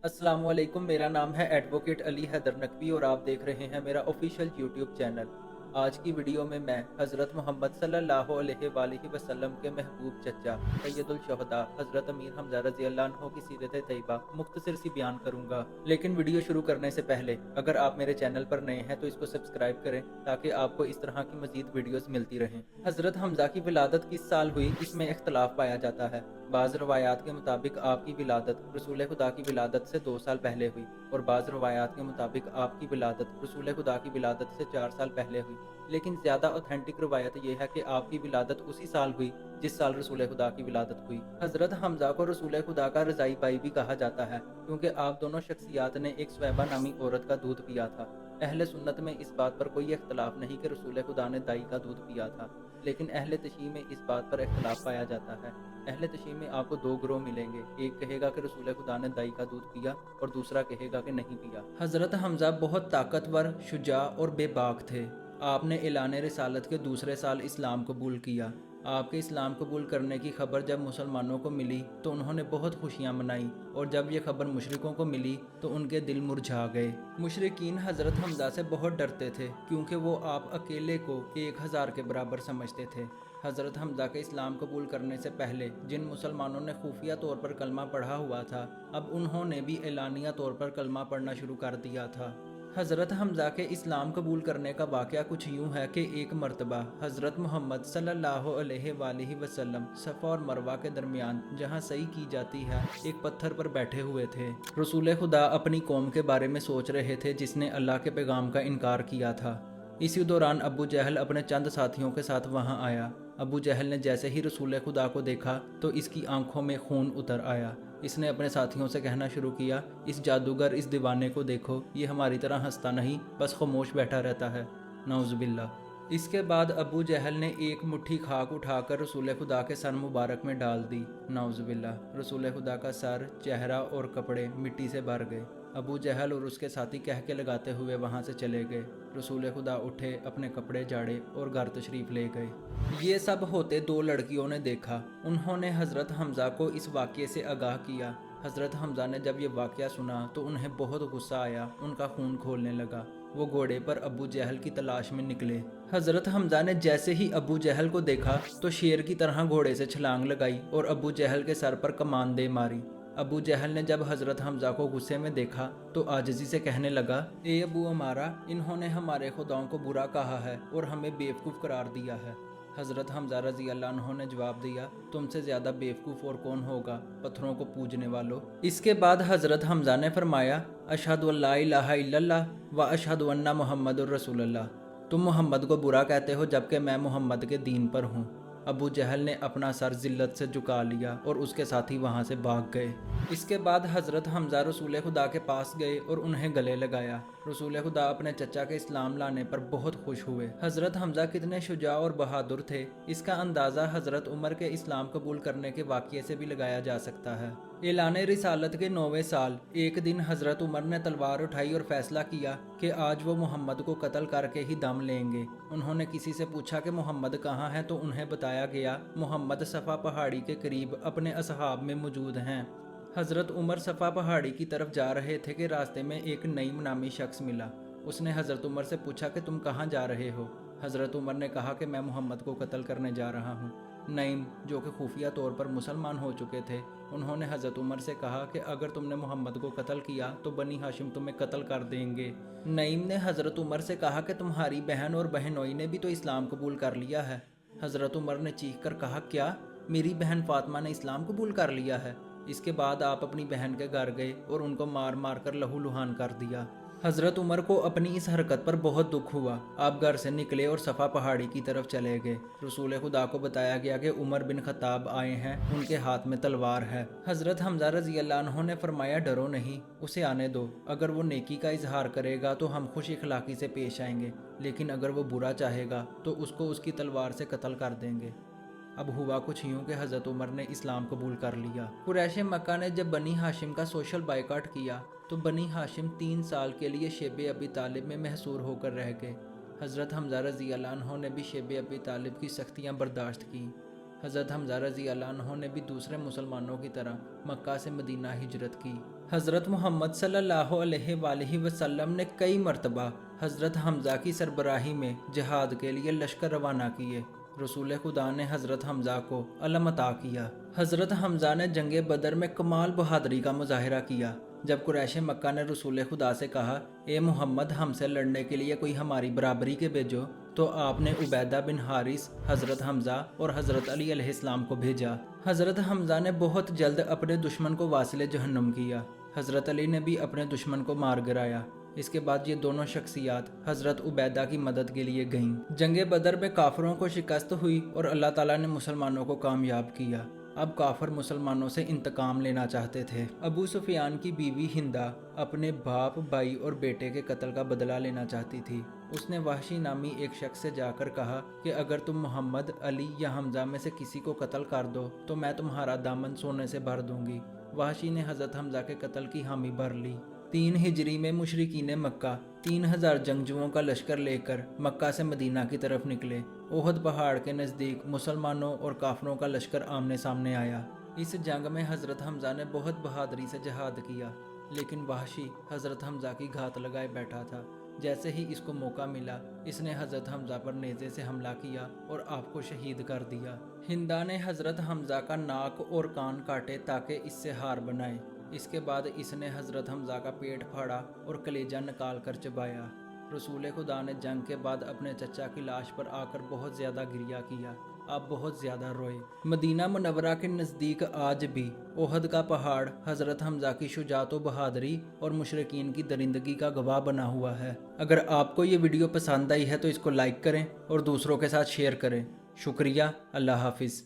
अस्सलाम वालेकुम। मेरा नाम है एडवोकेट अली हैदर नकवी और आप देख रहे हैं मेरा ऑफिशियल यूट्यूब चैनल। आज की वीडियो में मैं हज़रत मोहम्मद सल्लल्लाहु अलैहि वसल्लम के महबूब चचा सैयदुल शहदा हज़रत अमीर हमज़ा रज़ी अल्लाह अन्हो की सीरत तैयबा मुख्तसर सी बयान करूंगा। लेकिन वीडियो शुरू करने से पहले अगर आप मेरे चैनल पर नए हैं तो इसको सब्सक्राइब करें ताकि आपको इस तरह की मजीद वीडियोस मिलती रहें। हज़रत हमज़ा की विलादत किस साल हुई इसमें इख्तलाफ पाया जाता है। बाज़ रवायात के मुताबिक आपकी विलादत रसूल खुदा की विलादत से 2 साल पहले हुई और बाज़ रवायात के मुताबिक आपकी विलादत रसूल खुदा की विलादत से 4 साल पहले हुई। लेकिन ज़्यादा ऑथेंटिक रवायत यह है कि आपकी विलादत उसी साल हुई जिस साल रसूल खुदा की विलादत हुई। हज़रत हमज़ा को रसूल खुदा का रज़ाई भाई भी कहा जाता है क्योंकि आप दोनों शख्सियात ने एक स्वैबा नामी औरत का दूध पिया था। अहले सुन्नत में इस बात पर कोई इख्तलाफ नहीं कि रसूल खुदा ने दाई का दूध पिया था, लेकिन अहले तशरीह में इस बात पर इख्तलाफ पाया जाता है। अहले तशरीह में आपको दो ग्रोह मिलेंगे, एक कहेगा कि रसूल खुदा ने दाई का दूध पिया और दूसरा कहेगा कि नहीं पिया। हज़रत हमज़ा बहुत ताकतवर, शुजा और बेबाक थे। आपने ऐलान रिसालत के दूसरे साल इस्लाम कबूल किया। आपके इस्लाम कबूल करने की खबर जब मुसलमानों को मिली तो उन्होंने बहुत खुशियां मनाई और जब ये खबर मुशरिकों को मिली तो उनके दिल मुरझा गए। मुशरिकीन हज़रत हमज़ा से बहुत डरते थे क्योंकि वो आप अकेले को 1000 के बराबर समझते थे। हज़रत हमज़ा के इस्लाम कबूल करने से पहले जिन मुसलमानों ने खुफिया तौर पर कलमा पढ़ा हुआ था, अब उन्होंने भी एलानिया तौर पर कलमा पढ़ना शुरू कर दिया था। हज़रत हमज़ा के इस्लाम कबूल करने का वाक़या कुछ यूँ है कि एक मरतबा हज़रत मोहम्मद सल्लल्लाहु अलैहि वसल्लम सफ़ा और मरवा के दरमियान जहाँ सही की जाती है एक पत्थर पर बैठे हुए थे। रसूल खुदा अपनी कौम के बारे में सोच रहे थे जिसने अल्लाह के पैगाम का इनकार किया था। इसी दौरान अबू जहल अपने चंद साथियों के साथ वहाँ आया। अबू जहल ने जैसे ही रसूल खुदा को देखा तो इसकी आंखों में खून उतर आया। इसने अपने साथियों से कहना शुरू किया, इस जादूगर, इस दीवाने को देखो, ये हमारी तरह हंसता नहीं, बस खामोश बैठा रहता है। नाउज़ुबिल्लाह। इसके बाद अबू जहल ने एक मुट्ठी खाक उठाकर रसूल खुदा के सर मुबारक में डाल दी। नाउज़ुबिल्लाह। रसूल खुदा का सर, चेहरा और कपड़े मिट्टी से भर गए। अबू जहल और उसके साथी कह के लगाते हुए वहाँ से चले गए। रसूल खुदा उठे, अपने कपड़े झाड़े और घर तशरीफ़ ले गए। ये सब होते दो लड़कियों ने देखा। उन्होंने हज़रत हमज़ा को इस वाक़ये से आगाह किया। हज़रत हमज़ा ने जब ये वाक़या सुना तो उन्हें बहुत गुस्सा आया, उनका खून खोलने लगा। वो घोड़े पर अबू जहल की तलाश में निकले। हज़रत हमज़ा ने जैसे ही अबू जहल को देखा तो शेर की तरह घोड़े से छलांग लगाई और अबू जहल के सर पर कमान दे मारी। अबू जहल ने जब हज़रत हमज़ा को गुस्से में देखा तो आजिज़ी से कहने लगा, ए अबू अमारा, इन्होंने हमारे खुदाओं को बुरा कहा है और हमें बेवकूफ़ करार दिया है। हज़रत हमज़ा रज़ी अल्लाह अन्हु ने जवाब दिया, तुमसे ज़्यादा बेवकूफ़ और कौन होगा, पत्थरों को पूजने वालों। इसके बाद हज़रत हमज़ा ने फरमाया, अशहदु अल्ला इलाहा इल्लल्लाह व अशहदु अन्ना मुहम्मदुर रसूलुल्लाह। तुम मोहम्मद को बुरा कहते हो जबकि मैं मोहम्मद के दीन पर हूँ। अबू जहल ने अपना सर जिल्लत से झुका लिया और उसके साथी वहाँ से भाग गए। इसके बाद हज़रत हमज़ा रसूल खुदा के पास गए और उन्हें गले लगाया। रसूल खुदा अपने चचा के इस्लाम लाने पर बहुत खुश हुए। हज़रत हमज़ा कितने शुजा और बहादुर थे, इसका अंदाज़ा हज़रत उमर के इस्लाम कबूल करने के वाक़ये से भी लगाया जा सकता है। ऐलान रिसालत के 9वें साल एक दिन हज़रत उमर ने तलवार उठाई और फैसला किया कि आज वो मोहम्मद को कत्ल करके ही दम लेंगे। उन्होंने किसी से पूछा कि मोहम्मद कहाँ है तो उन्हें बताया गया, मोहम्मद सफ़ा पहाड़ी के करीब अपने असहाब में मौजूद हैं। हज़रत उमर सफ़ा पहाड़ी की तरफ जा रहे थे कि रास्ते में एक नईम नामी शख्स मिला। उसने हज़रत उमर से पूछा कि तुम कहाँ जा रहे हो। हज़रत उमर ने कहा कि मैं मोहम्मद को कत्ल करने जा रहा हूँ। नईम, जो कि खुफिया तौर पर मुसलमान हो चुके थे, उन्होंने हज़रत उमर से कहा कि अगर तुमने मोहम्मद को कत्ल किया तो बनी हाशिम तुम्हें कत्ल कर देंगे। नईम ने हज़रत उमर से कहा कि तुम्हारी बहन और बहनोई ने भी तो इस्लाम कबूल कर लिया है। हज़रत उमर ने चीख कर कहा, क्या मेरी बहन फातिमा ने इस्लाम कबूल कर लिया है? इसके बाद आप अपनी बहन के घर गए और उनको मार मार कर लहू लुहान कर दिया। हज़रत उमर को अपनी इस हरकत पर बहुत दुख हुआ। आप घर से निकले और सफ़ा पहाड़ी की तरफ चले गए। रसूल खुदा को बताया गया कि उमर बिन खत्ताब आए हैं, उनके हाथ में तलवार है। हज़रत हमज़ा रज़ी अल्लाह अन्हु ने फरमाया, डरो नहीं, उसे आने दो। अगर वो नेकी का इजहार करेगा तो हम खुश इखलाकी से पेश आएंगे, लेकिन अगर वो बुरा चाहेगा तो उसको उसकी तलवार से कत्ल कर देंगे। अब हुआ कुछ यूँ कि हज़रत उमर ने इस्लाम कबूल कर लिया। कुरैश मक्का ने जब बनी हाशिम का सोशल बाइकाट किया तो बनी हाशिम 3 साल के लिए शेब अबी तालिब में महसूर होकर रह गए। हज़रत हमज़ा रज़ी अल्लाह अन्हु ने भी शेब अबी तालिब की सख्तियाँ बर्दाश्त की। حضرت حمزہ رضی اللہ عنہ نے بھی دوسرے مسلمانوں کی طرح مکہ سے مدینہ ہجرت کی۔ حضرت محمد صلی اللہ علیہ وآلہ وسلم نے کئی مرتبہ حضرت حمزہ کی سربراہی میں جہاد کے لیے لشکر روانہ کیے۔ رسول خدا نے حضرت حمزہ کو علم عطا کیا۔ حضرت حمزہ نے جنگ بدر میں کمال بہادری کا مظاہرہ کیا۔ جب قریش مکہ نے رسول خدا سے کہا، اے محمد ہم سے لڑنے کے لیے کوئی ہماری برابری کے بھیجو، تو آپ نے عبیدہ بن حارث، حضرت حمزہ اور حضرت علی علیہ السلام کو بھیجا۔ حضرت حمزہ نے بہت جلد اپنے دشمن کو واصل جہنم کیا۔ حضرت علی نے بھی اپنے دشمن کو مار گرایا۔ اس کے بعد یہ دونوں شخصیات حضرت عبیدہ کی مدد کے لیے گئیں۔ جنگ بدر میں کافروں کو شکست ہوئی اور اللہ تعالیٰ نے مسلمانوں کو کامیاب کیا۔ اب کافر مسلمانوں سے انتقام لینا چاہتے تھے۔ ابو سفیان کی بیوی ہندہ اپنے باپ، بھائی اور بیٹے کے قتل کا بدلہ لینا چاہتی تھی۔ اس نے وحشی نامی ایک شخص سے جا کر کہا کہ اگر تم محمد، علی یا حمزہ میں سے کسی کو قتل کر دو تو میں تمہارا دامن سونے سے بھر دوں گی۔ وحشی نے حضرت حمزہ کے قتل کی حامی بھر لی۔ 3 ہجری میں مشرکین مکہ 3000 جنگجوؤں کا لشکر لے کر مکہ سے مدینہ کی طرف نکلے۔ احد پہاڑ کے نزدیک مسلمانوں اور کافروں کا لشکر آمنے سامنے آیا۔ اس جنگ میں حضرت حمزہ نے بہت بہادری سے جہاد کیا، لیکن وحشی حضرت حمزہ کی گھات لگائے بیٹھا تھا۔ جیسے ہی اس کو موقع ملا، اس نے حضرت حمزہ پر نیزے سے حملہ کیا اور آپ کو شہید کر دیا۔ ہندہ نے حضرت حمزہ کا ناک اور کان کاٹے تاکہ اس سے ہار بنائے۔ اس کے بعد اس نے حضرت حمزہ کا پیٹ پھاڑا اور کلیجہ نکال کر چبایا۔ رسول خدا نے جنگ کے بعد اپنے چچا کی لاش پر آ کر بہت زیادہ گریہ کیا۔ آپ بہت زیادہ روئے۔ مدینہ منورہ کے نزدیک آج بھی احد کا پہاڑ حضرت حمزہ کی شجاعت و بہادری اور مشرکین کی درندگی کا گواہ بنا ہوا ہے۔ اگر آپ کو یہ ویڈیو پسند آئی ہے تو اس کو لائک کریں اور دوسروں کے ساتھ شیئر کریں۔ شکریہ۔ اللہ حافظ۔